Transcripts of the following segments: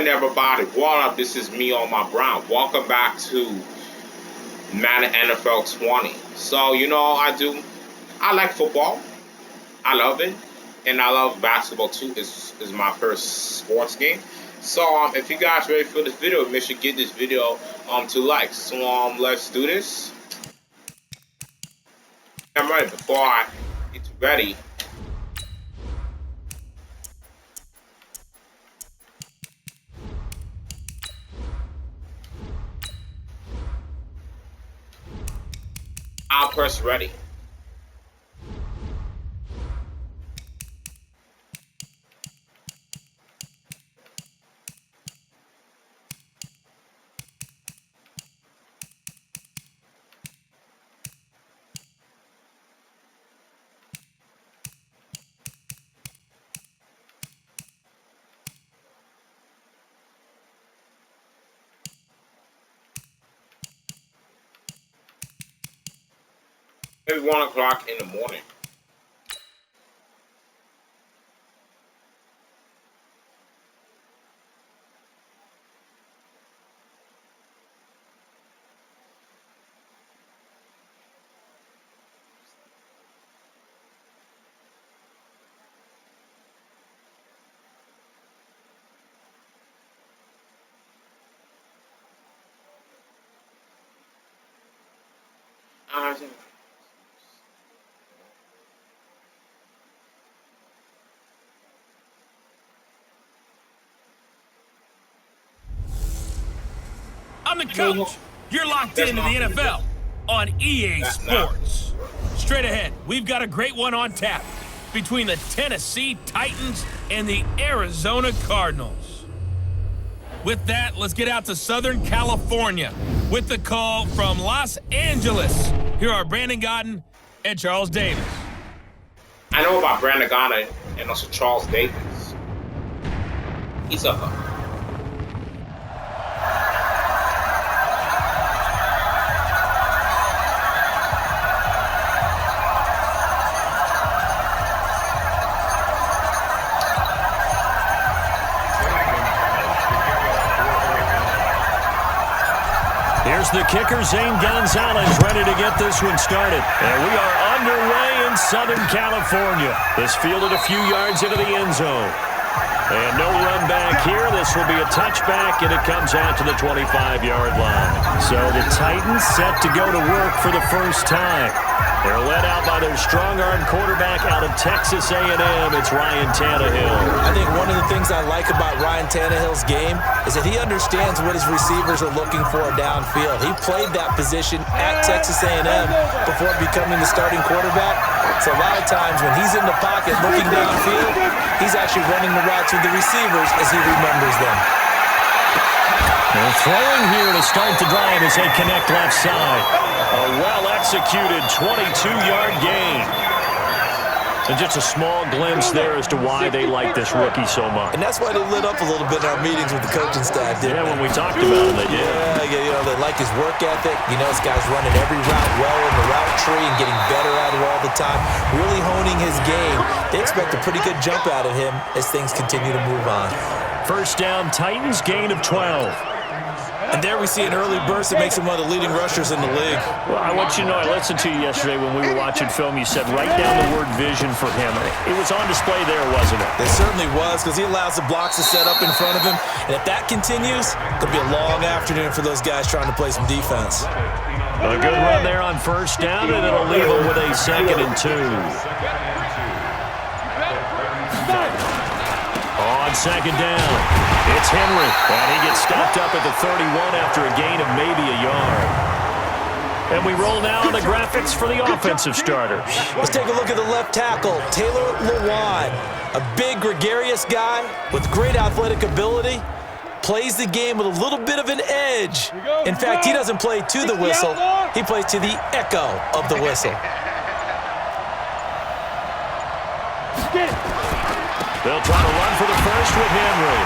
Everybody, what up? This is me on my Brown. Welcome back to Madden NFL 20. So I like football. I love it, and I love basketball too. Is my first sports game. So if you guys ready for this video, make sure to give this video to likes. So let's do this. I'm ready. Before I get ready, I'll press ready. Maybe 1 o'clock in the morning. I'm the coach. You're locked into the NFL on EA Sports. Straight ahead, we've got a great one on tap between the Tennessee Titans and the Arizona Cardinals. With that, let's get out to Southern California with the call from Los Angeles. Here are Brandon Godden and Charles Davis. I know about Brandon Godden and also Charles Davis. He's up. Here's the kicker, Zane Gonzalez, ready to get this one started. And we are underway in Southern California. This fielded a few yards into the end zone. And no run back here. This will be a touchback, and it comes out to the 25-yard line. So the Titans set to go to work for the first time. They're led out by their strong-arm quarterback out of Texas A&M. It's Ryan Tannehill. I think one of the things I like about Ryan Tannehill's game is that he understands what his receivers are looking for downfield. He played that position at Texas A&M before becoming the starting quarterback. So a lot of times when he's in the pocket looking downfield, he's actually running the routes with the receivers as he remembers them. They're throwing here to start the drive as they connect left side. A well-executed 22-yard gain. And just a small glimpse there as to why they like this rookie so much. And that's why they lit up a little bit in our meetings with the coaching staff, didn't they? When we talked about him, they did. Yeah, they like his work ethic. This guy's running every route well in the route tree and getting better at it all the time. Really honing his game. They expect a pretty good jump out of him as things continue to move on. First down, Titans, gain of 12. And there we see an early burst that makes him one of the leading rushers in the league. Well, I want you to know, I listened to you yesterday when we were watching film. You said write down the word vision for him. It was on display there, wasn't it? It certainly was, because he allows the blocks to set up in front of him. And if that continues, it could be a long afternoon for those guys trying to play some defense. A good run there on first down, and it'll leave them with a 2nd and 2. On second down, it's Henry, and he gets stopped up at the 31 after a gain of maybe a yard. And we roll now on the graphics for the offensive starters. Let's take a look at the left tackle, Taylor Lewan. A big, gregarious guy with great athletic ability. Plays the game with a little bit of an edge. In fact, he doesn't play to the whistle. He plays to the echo of the whistle. They'll try to run for the first with Henry.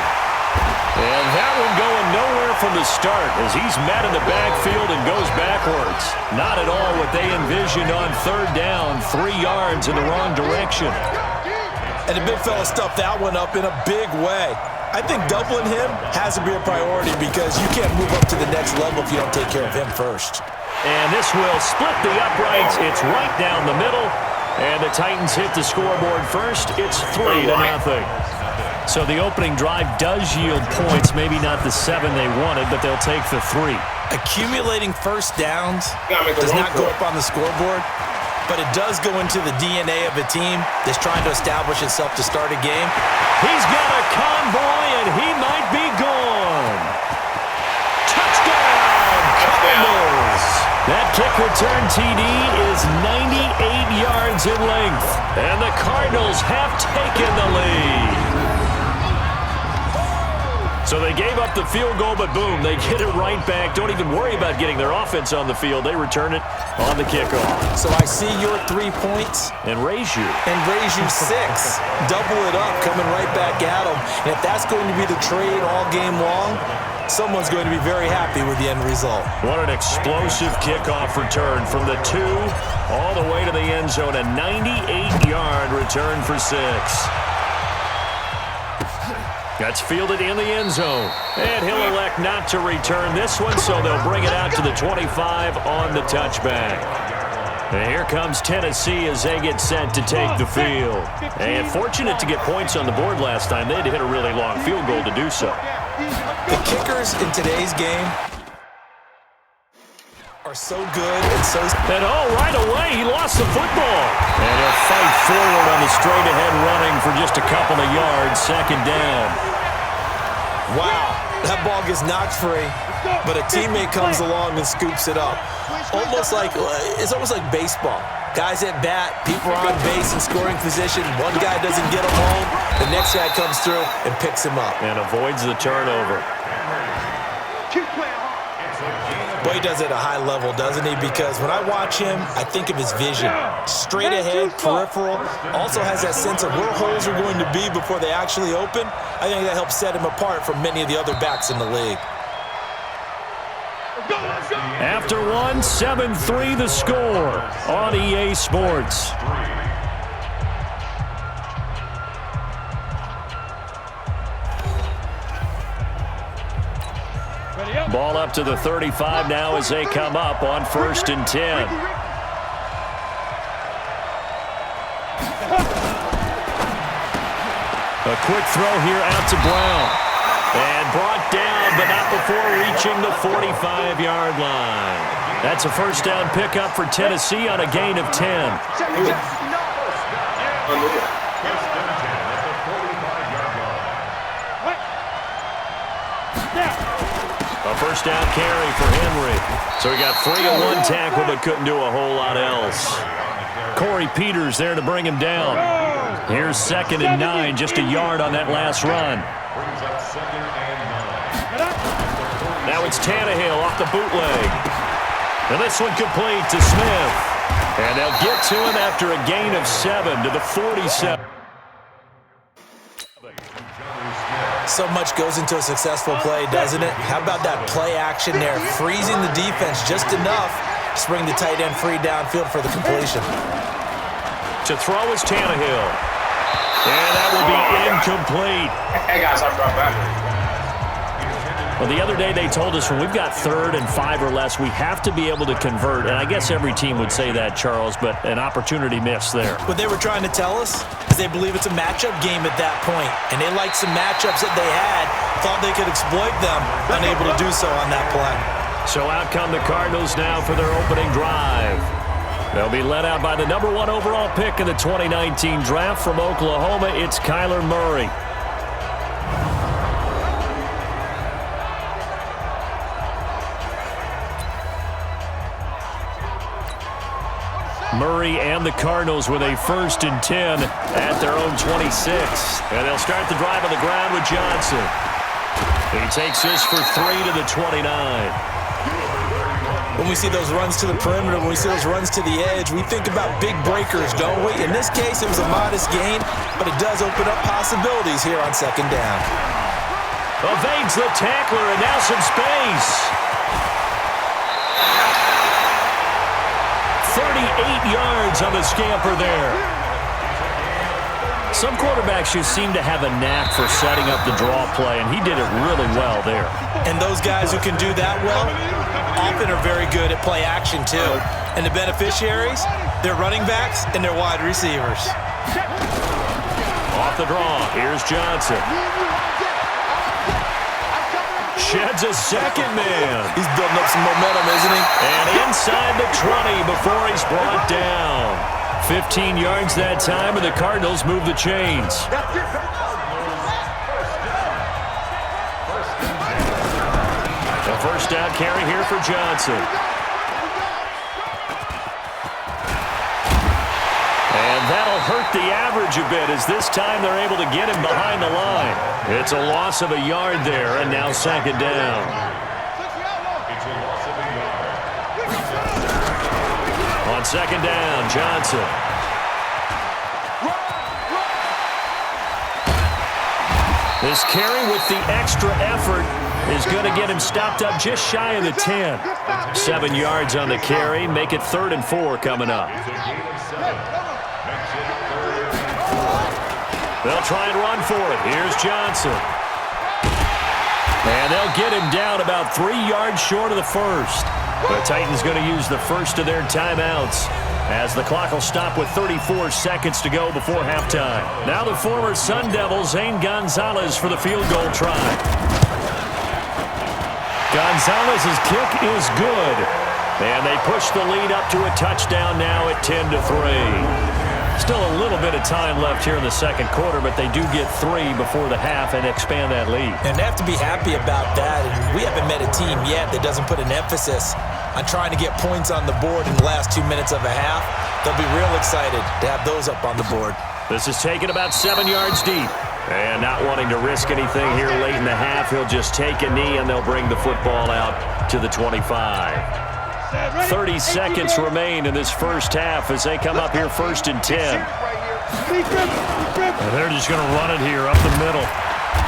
And that one going nowhere from the start as he's met in the backfield and goes backwards. Not at all what they envisioned on third down, 3 yards in the wrong direction. And the big fella stuffed that one up in a big way. I think doubling him has to be a priority because you can't move up to the next level if you don't take care of him first. And this will split the uprights. It's right down the middle. And the Titans hit the scoreboard first. It's 3-0. So the opening drive does yield points. Maybe not the 7 they wanted, but they'll take the 3. Accumulating first downs does not go up on the scoreboard, but it does go into the DNA of a team that's trying to establish itself to start a game. He's got a convoy, and he might be gone. Touchdown, Cardinals! That kick return TD is 98 yards in length, and the Cardinals have taken the lead. So they gave up the field goal, but boom, they get it right back. Don't even worry about getting their offense on the field. They return it on the kickoff. So I see your 3 points. And raise you. And raise you 6. Double it up, coming right back at them. And if that's going to be the trade all game long, someone's going to be very happy with the end result. What an explosive kickoff return from the 2 all the way to the end zone. A 98-yard return for 6. That's fielded in the end zone. And he'll elect not to return this one, so they'll bring it out to the 25 on the touchback. And here comes Tennessee as they get set to take the field. And fortunate to get points on the board last time. They had to hit a really long field goal to do so. The kickers in today's game are so good and so... And right away, he lost the football. And he'll fight forward on the straight-ahead running for just a couple of yards, second down. Wow, that ball gets knocked free, but a teammate comes along and scoops it up. It's almost like baseball. Guys at bat, people are on base in scoring position. One guy doesn't get him home, the next guy comes through and picks him up. And avoids the turnover. Boy, he does it at a high level, doesn't he? Because when I watch him, I think of his vision. Straight ahead, peripheral. Also has that sense of where holes are going to be before they actually open. I think that helps set him apart from many of the other backs in the league. After one, 7-3 the score on EA Sports. Ball up to the 35 now as they come up on 1st and 10. A quick throw here out to Brown. And brought down, but not before reaching the 45-yard line. That's a first down pickup for Tennessee on a gain of 10. A first down carry for Henry. So he got 3-1 tackle, but couldn't do a whole lot else. Corey Peters there to bring him down. Here's 2nd and 9, just a yard on that last run. Now it's Tannehill off the bootleg. And this one complete to Smith. And they'll get to him after a gain of 7 to the 47. So much goes into a successful play, doesn't it? How about that play action there? Freezing the defense just enough to bring the tight end free downfield for the completion. To throw is Tannehill. And that will be incomplete. Hey, guys, I'm right back. Well, the other day they told us when we've got 3rd and 5 or less, we have to be able to convert. And I guess every team would say that, Charles, but an opportunity missed there. What they were trying to tell us is they believe it's a matchup game at that point. And they liked some matchups that they had, thought they could exploit them, unable to do so on that play. So out come the Cardinals now for their opening drive. They'll be led out by the number 1 overall pick in the 2019 draft from Oklahoma. It's Kyler Murray. Murray and the Cardinals with a 1st and 10 at their own 26. And they'll start the drive on the ground with Johnson. He takes this for 3 to the 29. When we see those runs to the perimeter, when we see those runs to the edge, we think about big breakers, don't we? In this case, it was a modest gain, but it does open up possibilities here on 2nd down. Evades the tackler, and now some space. 38 yards on the scamper there. Some quarterbacks just seem to have a knack for setting up the draw play, and he did it really well there. And those guys who can do that well often are very good at play action too. And the beneficiaries, they're running backs and they're wide receivers. Off the draw, here's Johnson. Sheds a second man. He's building up some momentum, isn't he? And inside the 20 before he's brought down. 15 yards that time, and the Cardinals move the chains. A first down carry here for Johnson. And that'll hurt the average a bit, as this time they're able to get him behind the line. It's a loss of a yard there, and now second down. On second down, Johnson. This carry with the extra effort is going to get him stopped up just shy of the 10. 7 yards on the carry, make it 3rd and 4 coming up. They'll try and run for it. Here's Johnson. And they'll get him down about 3 yards short of the first. The Titans going to use the first of their timeouts, as the clock will stop with 34 seconds to go before halftime. Now the former Sun Devil, Zane Gonzalez, for the field goal try. Gonzalez's kick is good. And they push the lead up to a touchdown now at 10-3. Still a little bit of time left here in the second quarter, but they do get 3 before the half and expand that lead. And they have to be happy about that. And we haven't met a team yet that doesn't put an emphasis on trying to get points on the board in the last 2 minutes of a half. They'll be real excited to have those up on the board. This is taken about 7 yards deep. And not wanting to risk anything here late in the half, he'll just take a knee and they'll bring the football out to the 25. 30 seconds remain in this first half as they come up here 1st and 10. And they're just going to run it here up the middle.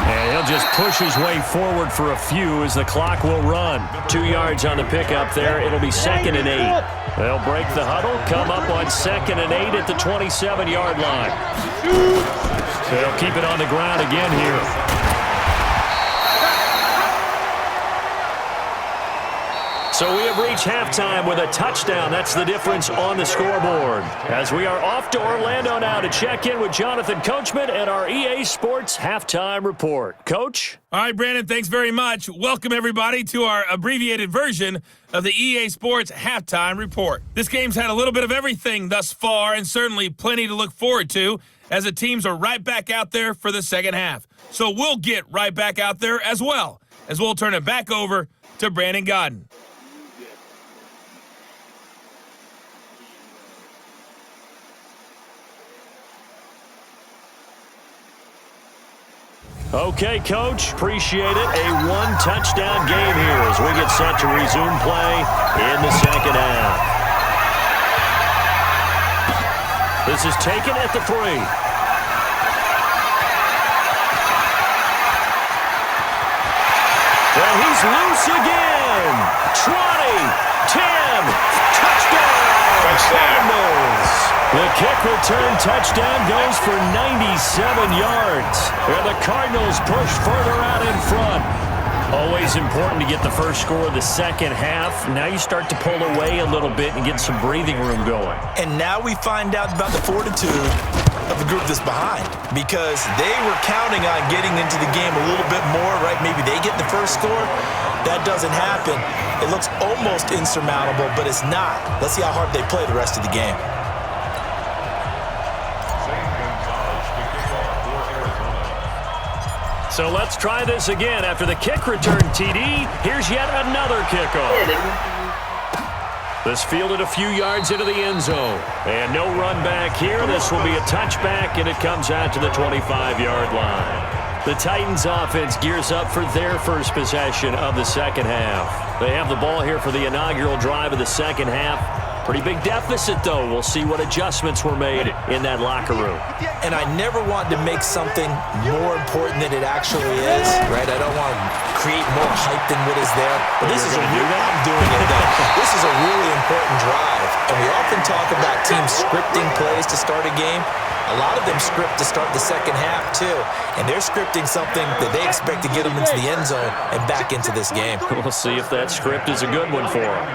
And he'll just push his way forward for a few as the clock will run. 2 yards on the pickup there. It'll be 2nd and 8. They'll break the huddle, come up on 2nd and 8 at the 27-yard line. They'll keep it on the ground again here. So we have reached halftime with a touchdown. That's the difference on the scoreboard. As we are off to Orlando now to check in with Jonathan Coachman and our EA Sports Halftime Report. Coach? All right, Brandon, thanks very much. Welcome, everybody, to our abbreviated version of the EA Sports Halftime Report. This game's had a little bit of everything thus far, and certainly plenty to look forward to, as the teams are right back out there for the second half. So we'll get right back out there as well, as we'll turn it back over to Brandon Godden. Okay, Coach, appreciate it. A one-touchdown game here as we get set to resume play in the second half. This is taken at the 3. And he's loose again. 20, 10, touchdown. Cardinals. The kick return touchdown goes for 97 yards. And the Cardinals push further out in front. Always important to get the first score of the second half. Now you start to pull away a little bit and get some breathing room going. And now we find out about the fortitude of the group that's behind, because they were counting on getting into the game a little bit more, right? Maybe they get the first score. That doesn't happen. It looks almost insurmountable, but it's not. Let's see how hard they play the rest of the game. So let's try this again. After the kick return, TD, here's yet another kickoff. This fielded a few yards into the end zone. And no run back here. This will be a touchback, and it comes out to the 25-yard line. The Titans offense gears up for their first possession of the second half. They have the ball here for the inaugural drive of the second half. Pretty big deficit, though. We'll see what adjustments were made in that locker room. And I never want to make something more important than it actually is, right? I don't want to create more hype than what is there. But this is a real, I'm doing it, though. This is a really important drive. And we often talk about teams scripting plays to start a game. A lot of them script to start the second half, too. And they're scripting something that they expect to get them into the end zone and back into this game. We'll see if that script is a good one for them.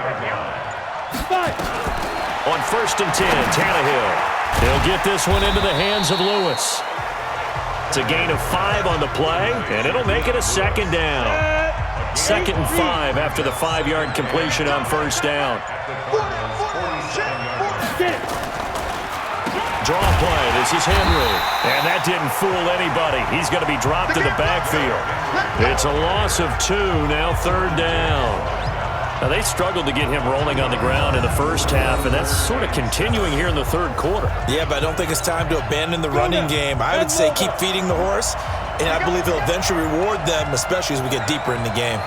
On 1st and 10, Tannehill. He'll get this one into the hands of Lewis. It's a gain of 5 on the play, and it'll make it a second down. 2nd and 5 after the 5-yard completion on 1st down. Draw play. This is Henry. And that didn't fool anybody. He's going to be dropped to the backfield. It's a loss of 2, now 3rd down. Now, they struggled to get him rolling on the ground in the first half, and that's sort of continuing here in the 3rd quarter. Yeah, but I don't think it's time to abandon the running game. I would say keep feeding the horse, and I believe he'll eventually reward them, especially as we get deeper in the game.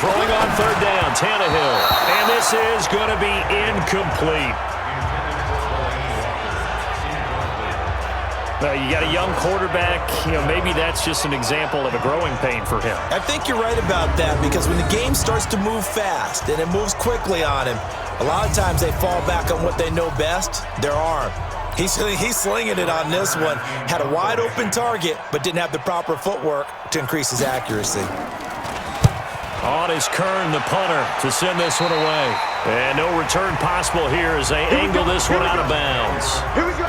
Throwing on 3rd down, Tannehill. And this is going to be incomplete. You got a young quarterback, maybe that's just an example of a growing pain for him. I think you're right about that, because when the game starts to move fast and it moves quickly on him, a lot of times they fall back on what they know best, their arm. He's slinging it on this one. Had a wide open target, but didn't have the proper footwork to increase his accuracy. On is Kern, the punter, to send this one away. And no return possible here as they angle this one out of bounds. Here we go.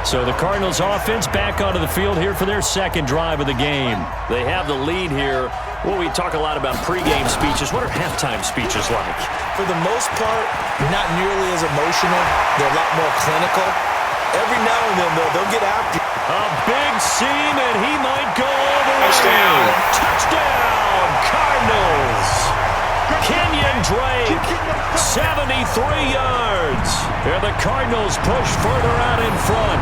So the Cardinals offense back onto the field here for their 2nd drive of the game. They have the lead here. Well, we talk a lot about pregame speeches. What are halftime speeches like? For the most part, not nearly as emotional. They're a lot more clinical. Every now and then, though, they'll get after you. A big seam, and he might go all the way. Touchdown. Touchdown, Cardinals. Kenyon Drake, 73 yards. And the Cardinals push further out in front.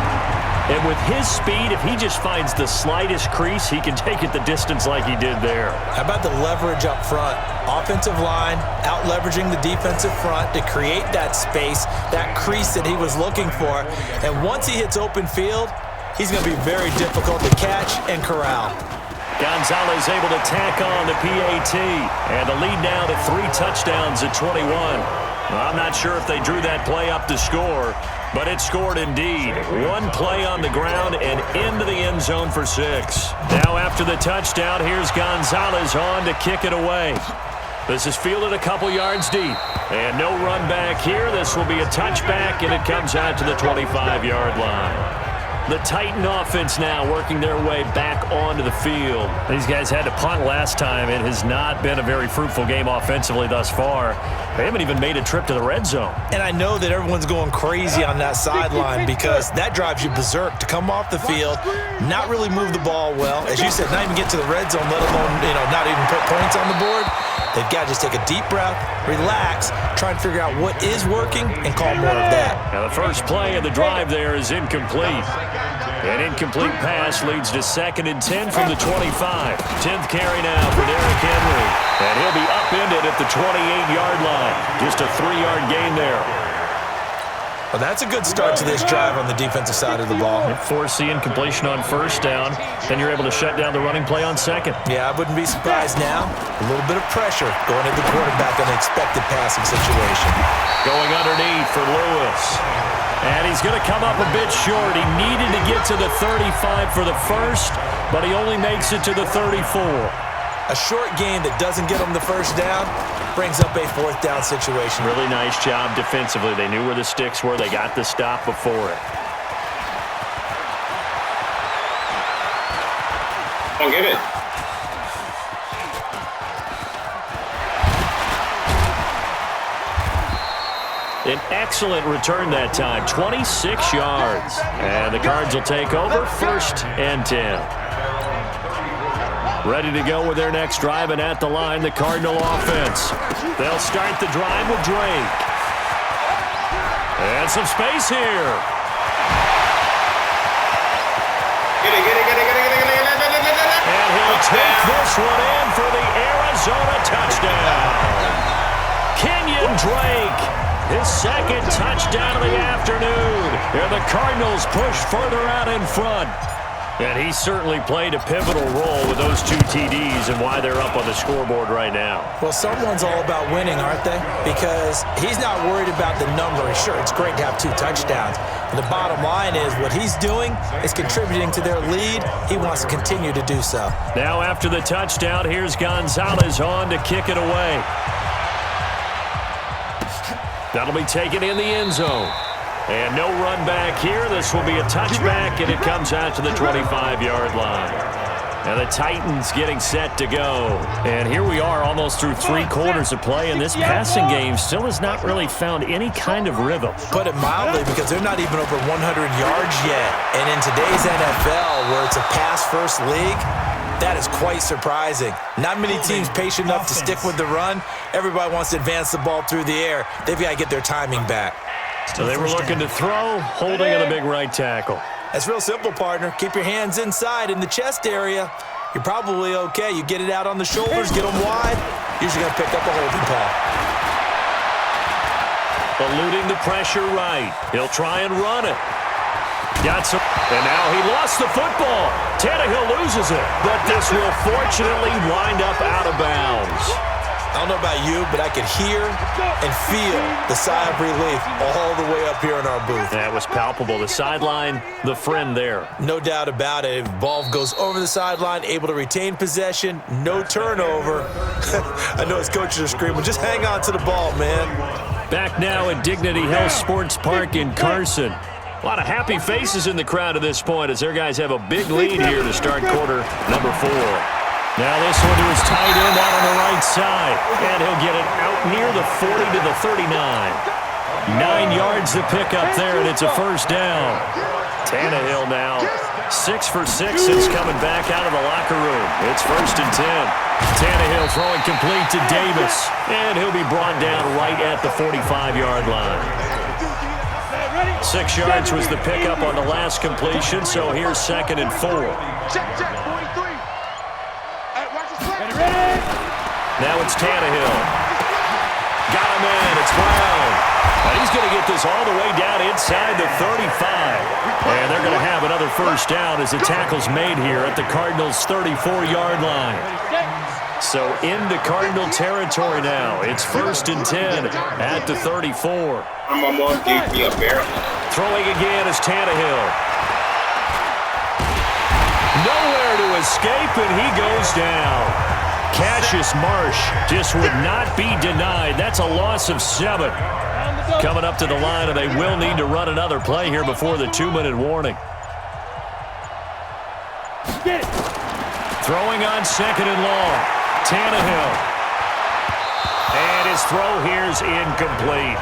And with his speed, if he just finds the slightest crease, he can take it the distance like he did there. How about the leverage up front? Offensive line, out-leveraging the defensive front to create that space, that crease that he was looking for. And once he hits open field, he's going to be very difficult to catch and corral. Gonzalez able to tack on the PAT. And the lead now to 3 touchdowns at 21. I'm not sure if they drew that play up to score, but it scored indeed. 1 play on the ground and into the end zone for 6. Now after the touchdown, here's Gonzalez on to kick it away. This is fielded a couple yards deep. And no run back here. This will be a touchback, and it comes out to the 25-yard line. The Titan offense now working their way back onto the field. These guys had to punt last time. It has not been a very fruitful game offensively thus far. They haven't even made a trip to the red zone. And I know that everyone's going crazy on that sideline because that drives you berserk to come off the field, not really move the ball well. As you said, not even get to the red zone, let alone, not even put points on the board. They've got to just take a deep breath, relax, try and figure out what is working, and call more of that. Now the first play of the drive there is incomplete. An incomplete pass leads to 2nd and 10 from the 25. 10th carry now for Derrick Henry. And he'll be upended at the 28-yard line. Just a 3-yard gain there. Well, that's a good start to this drive on the defensive side of the ball. Force the incompletion on 1st down. Then you're able to shut down the running play on 2nd. Yeah, I wouldn't be surprised now. A little bit of pressure going at the quarterback on an expected passing situation. Going underneath for Lewis. And he's going to come up a bit short. He needed to get to the 35 for the first, but he only makes it to the 34. A short gain that doesn't get him the first down brings up a 4th down situation. Really nice job defensively. They knew where the sticks were. They got the stop before it. Don't give it. An excellent return that time, 26 yards. And the Cards will take over 1st and 10. Ready to go with their next drive, and at the line, the Cardinal offense. They'll start the drive with Drake. And some space here. And he'll take this one in for the Arizona touchdown. Kenyon Drake, his 2nd touchdown of the afternoon. And the Cardinals push further out in front. And he certainly played a pivotal role with those 2 TDs and why they're up on the scoreboard right now. Well, someone's all about winning, aren't they? Because he's not worried about the number. Sure, it's great to have 2 touchdowns. And the bottom line is what he's doing is contributing to their lead. He wants to continue to do so. Now after the touchdown, here's Gonzalez on to kick it away. That'll be taken in the end zone. And no run back here. This will be a touchback, and it comes out to the 25-yard line. And the Titans getting set to go. And here we are almost through 3 quarters of play, and this passing game still has not really found any kind of rhythm. Put it mildly, because they're not even over 100 yards yet. And in today's NFL, where it's a pass-first league, that is quite surprising. Not many teams patient enough to stick with the run. Everybody wants to advance the ball through the air. They've got to get their timing back. So they were looking to throw, holding of the big right tackle. That's real simple, partner. Keep your hands inside in the chest area. You're probably okay. You get it out on the shoulders, get them wide. Usually going to pick up a holding call. Eluding the pressure right. He'll try and run it. Got some, and now he lost the football. Tannehill loses it, but this will fortunately wind up out of bounds. I don't know about you, but I could hear and feel the sigh of relief all the way up here in our booth. That was palpable. The sideline, the friend there. No doubt about it. If the ball goes over the sideline, able to retain possession, no turnover. I know his coaches are screaming, just hang on to the ball, man. Back now at Dignity Health Sports Park in Carson. A lot of happy faces in the crowd at this point as their guys have a big lead here to start quarter number 4. Now this one to his tight end out on the right side. And he'll get it out near the 40 to the 39. 9 yards to pick up there, and it's a first down. Tannehill now 6 for 6 since coming back out of the locker room. It's 1st and 10. Tannehill throwing complete to Davis. And he'll be brought down right at the 45-yard line. 6 yards was the pickup on the last completion, so here's 2nd and 4. Now it's Tannehill. Got him in. It's Brown. And he's going to get this all the way down inside the 35. And they're going to have another first down as the tackle's made here at the Cardinals' 34-yard line. So into Cardinal territory now. It's 1st and 10 at the 34. My mom gave me a bear. Throwing again is Tannehill. Nowhere to escape, and he goes down. Cassius Marsh just would not be denied. That's a loss of 7. Coming up to the line, and they will need to run another play here before the 2-minute warning. Throwing on 2nd and long. Tannehill. And his throw here's incomplete.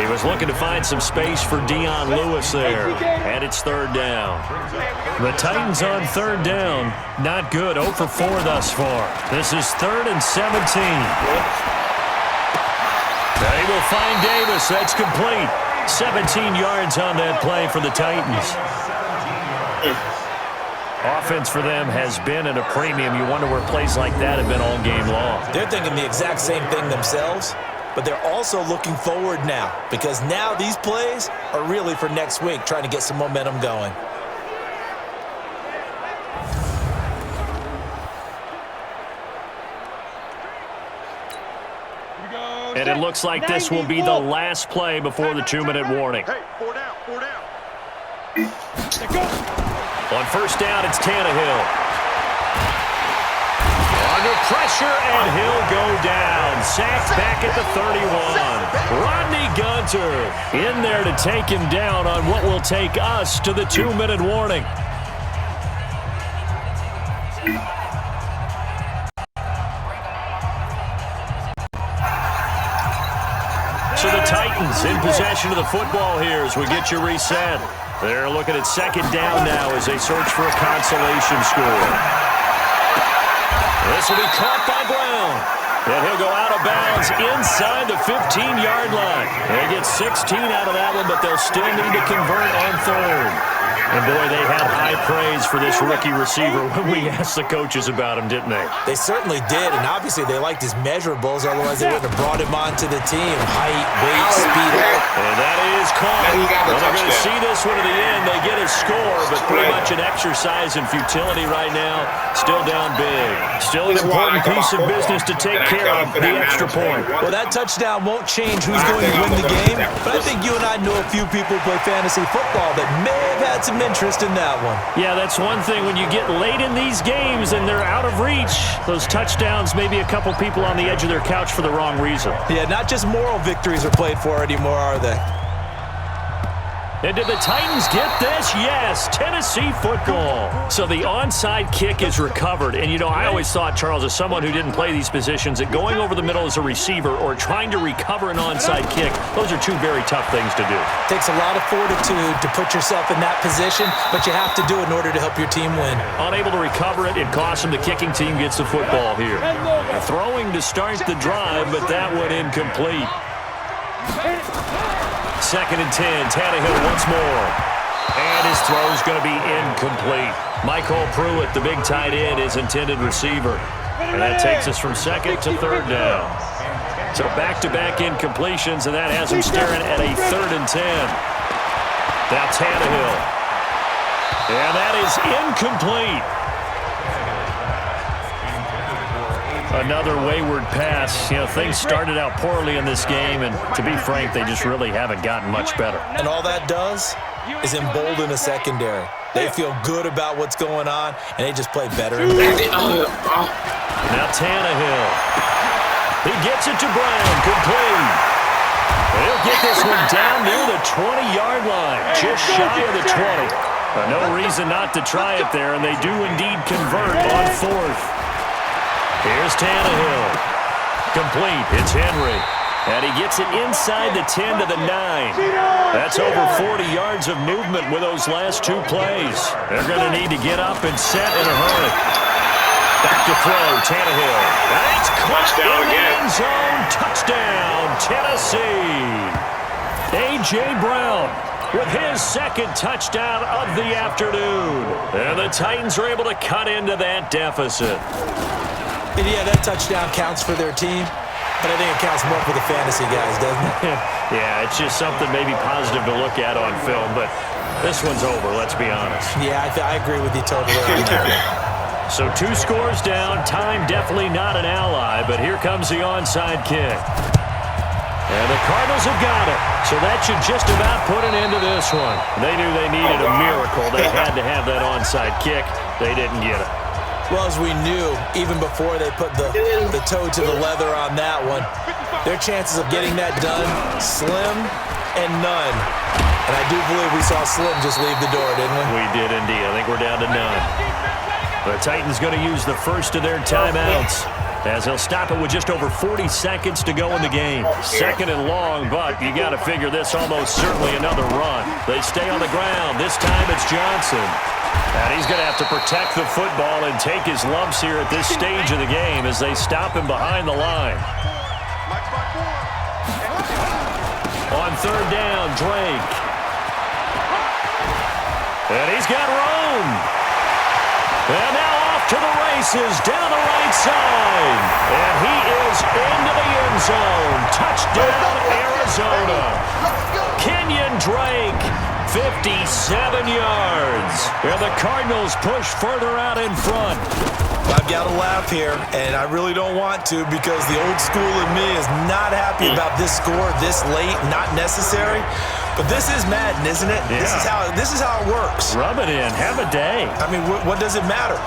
He was looking to find some space for Dion Lewis there. And it's 3rd down. The Titans on 3rd down. Not good. 0 for 4 thus far. This is 3rd and 17. They will find Davis. That's complete. 17 yards on that play for the Titans. Offense for them has been at a premium. You wonder where plays like that have been all game long. They're thinking the exact same thing themselves, but they're also looking forward now because now these plays are really for next week, trying to get some momentum going. And it looks like this will be the last play before the 2-minute warning. Hey, 4 down, 4 down. On 1st down, it's Tannehill. Under pressure, and he'll go down. Sacked back at the 31. Rodney Gunter in there to take him down on what will take us to the 2-minute warning. So the Titans in possession of the football here as we get you reset. They're looking at 2nd down now as they search for a consolation score. This will be caught by Brown. And he'll go out of bounds inside the 15-yard line. They get 16 out of that one, but they'll still need to convert on 3rd. And, boy, they had high praise for this rookie receiver when we asked the coaches about him, didn't they? They certainly did, and obviously they liked his measurables, otherwise they wouldn't have brought him onto the team. Height, weight, speed. And that is caught. Well, they're going to see this one to the end. They get a score, but pretty much an exercise in futility right now. Still down big. Still an important piece of business to take care of, the extra point. Well, that touchdown won't change who's going to win the game, but I think you and I know a few people who play fantasy football that may have had some interest in that one. Yeah, that's one thing. When you get late in these games and they're out of reach, those touchdowns, maybe a couple people on the edge of their couch for the wrong reason. Yeah, not just moral victories are played for anymore, are they? And did the Titans get this? Yes, Tennessee football. So the onside kick is recovered. And, you know, I always thought, Charles, as someone who didn't play these positions, that going over the middle as a receiver or trying to recover an onside kick, those are two very tough things to do. Takes a lot of fortitude to put yourself in that position, but you have to do it in order to help your team win. Unable to recover it, it costs them. The kicking team gets the football here. Throwing to start the drive, but that went incomplete. 2nd and 10, Tannehill once more. And his throw's going to be incomplete. Michael Pruitt, the big tight end, is intended receiver. And that takes us from 2nd to 3rd down. So back-to-back incompletions, and that has him staring at a 3rd and 10. Now Tannehill. And that is incomplete. Another wayward pass. You know, things started out poorly in this game, and to be frank, they just really haven't gotten much better. And all that does is embolden a secondary. They feel good about what's going on, and they just play better and better. Now Tannehill. He gets it to Brown, complete. He'll get this one down near the 20-yard line, just shy of the 20. No reason not to try it there, and they do indeed convert on 4th. Here's Tannehill. Complete. It's Henry. And he gets it inside the 10 to the 9. That's over 40 yards of movement with those last two plays. They're going to need to get up and set in a hurry. Back to throw, Tannehill. That's caught in the end zone. Touchdown, Tennessee. A.J. Brown with his 2nd touchdown of the afternoon. And the Titans are able to cut into that deficit. And yeah, that touchdown counts for their team, but I think it counts more for the fantasy guys, doesn't it? Yeah, it's just something maybe positive to look at on film, but this one's over, let's be honest. Yeah, I agree with you totally on that. So 2 scores down, time definitely not an ally, but here comes the onside kick. And the Cardinals have got it, so that should just about put an end to this one. They knew they needed a miracle. They had to have that onside kick. They didn't get it. Well, as we knew, even before they put the toe to the leather on that one, their chances of getting that done, slim and none. And I do believe we saw Slim just leave the door, didn't we? We did indeed. I think we're down to none. The Titans going to use the first of their timeouts, as he'll stop it with just over 40 seconds to go in the game. 2nd and long, but you got to figure this almost certainly another run. They stay on the ground. This time it's Johnson. And he's going to have to protect the football and take his lumps here at this stage of the game as they stop him behind the line. On 3rd down, Drake. And he's got room. And now off to the races down the right side. And he is into the end zone. Touchdown, Arizona. Kenyon Drake, 57 yards. And the Cardinals push further out in front. I've got to laugh here, and I really don't want to because the old school in me is not happy about this score this late, not necessary. But this is Madden, isn't it? Yeah. This is how it works. Rub it in. Have a day. I mean, what does it matter?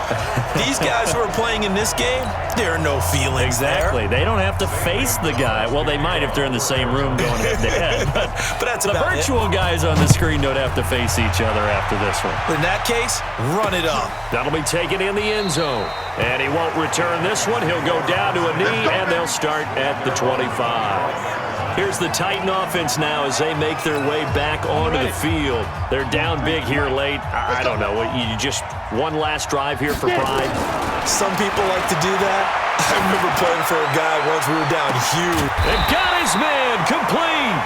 These guys who are playing in this game, there are no feelings Exactly. there. They don't have to face the guy. Well, they might if they're in the same room going head-to-head. But that's the virtual guys on the screen don't have to face each other after this one. In that case, run it up. That'll be taken in the end zone. And he won't return this one. He'll go down to a knee, and they'll start at the 25. Here's the Titan offense now as they make their way back onto the field. They're down big here late. I don't know. You just one last drive here for pride? Some people like to do that. I remember playing for a guy once we were down huge. And got his man complete.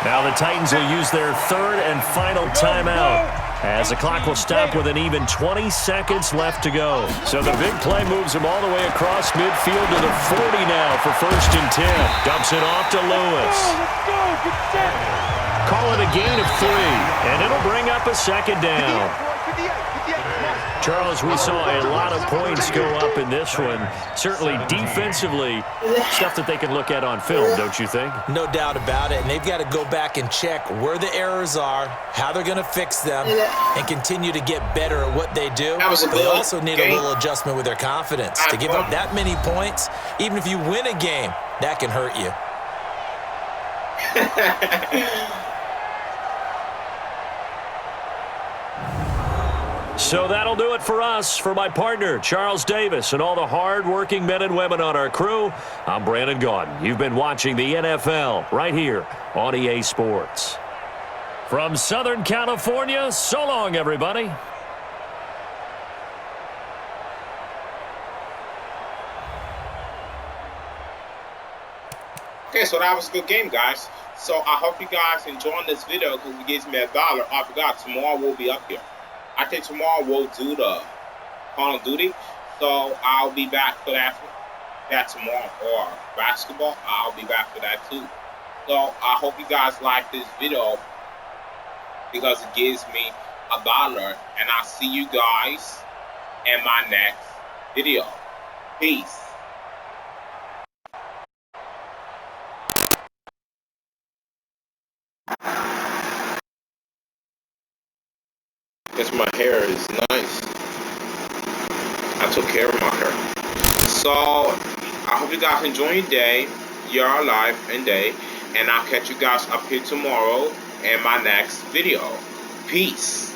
Now the Titans will use their 3rd and final timeout. as the clock will stop with an even 20 seconds left to go. So the big play moves him all the way across midfield to the 40 now for 1st and 10. Dumps it off to Lewis. Call it a gain of 3, and it'll bring up a 2nd down. Charles, we saw a lot of points go up in this one. Certainly defensively, stuff that they can look at on film, don't you think? No doubt about it. And they've got to go back and check where the errors are, how they're going to fix them, and continue to get better at what they do. They also need a little adjustment with their confidence. To give up that many points, even if you win a game, that can hurt you. So that'll do it for us. For my partner, Charles Davis, and all the hard-working men and women on our crew, I'm Brandon Gaudin. You've been watching the NFL right here on EA Sports. From Southern California, so long, everybody. Okay, so that was a good game, guys. So I hope you guys enjoyed this video because it gives me $1. I forgot, tomorrow we'll be up here. I think tomorrow we'll do the Call of Duty, so I'll be back for that tomorrow. Or basketball, I'll be back for that too. So I hope you guys like this video because it gives me $1, and I'll see you guys in my next video. Peace. Guess my hair is nice. I took care of my hair. So I hope you guys enjoy your day, your life and day, and I'll catch you guys up here tomorrow in my next video. Peace.